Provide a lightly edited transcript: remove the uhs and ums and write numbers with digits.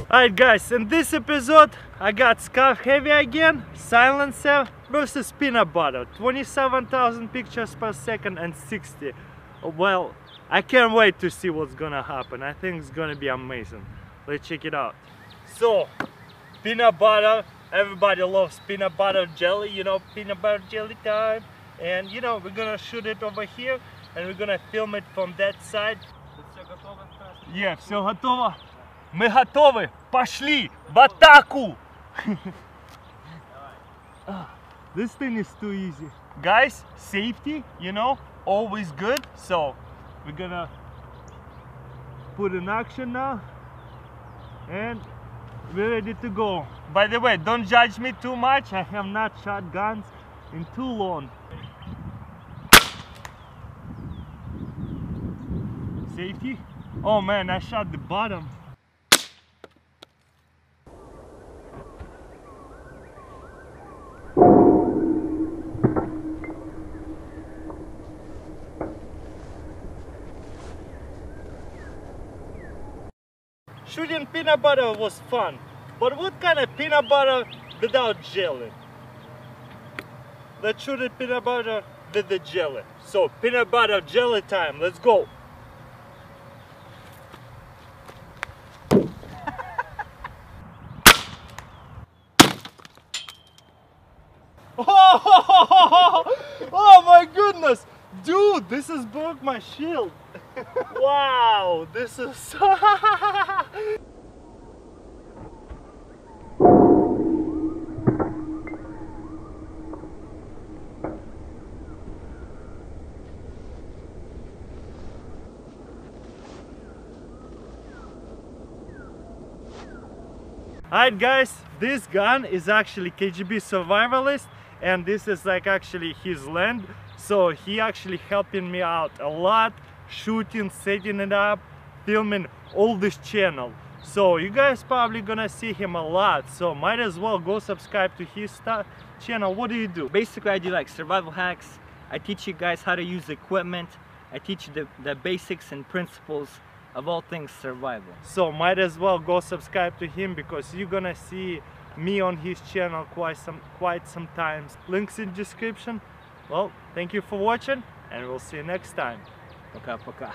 Alright guys, in this episode I got Scarf Heavy again, Silencer versus Peanut Butter, 27,000 pictures per second and 60. Well, I can't wait to see what's gonna happen. I think it's gonna be amazing. Let's check it out. So, peanut butter, everybody loves peanut butter jelly, you know, peanut butter jelly time. And you know, we're gonna shoot it over here and we're gonna film it from that side. Yeah, все готово. Мы готовы. Пошли в атаку. This thing is too easy. Guys, safety, you know, always good. So, we're gonna put in action now. And we're ready to go. By the way, don't judge me too much. I have not shot guns in too long. Safety. Oh man, I shot the bottom. Shooting peanut butter was fun, but what kind of peanut butter without jelly? Let's shoot the peanut butter with the jelly. So peanut butter jelly time, let's go. Oh my goodness! Dude, this has broke my shield. Wow, this is so... Alright guys, this gun is actually KGB Survivalist, and this is like actually his land, so he actually helping me out a lot, shooting, setting it up, filming all this channel. So you guys probably gonna see him a lot, so might as well go subscribe to his channel. What do you do? Basically, I do like survival hacks. I teach you guys how to use equipment. I teach you the basics and principles of all things survival. So might as well go subscribe to him, because you're gonna see me on his channel quite some times. Links in description. Well, thank you for watching and we'll see you next time. Пока-пока.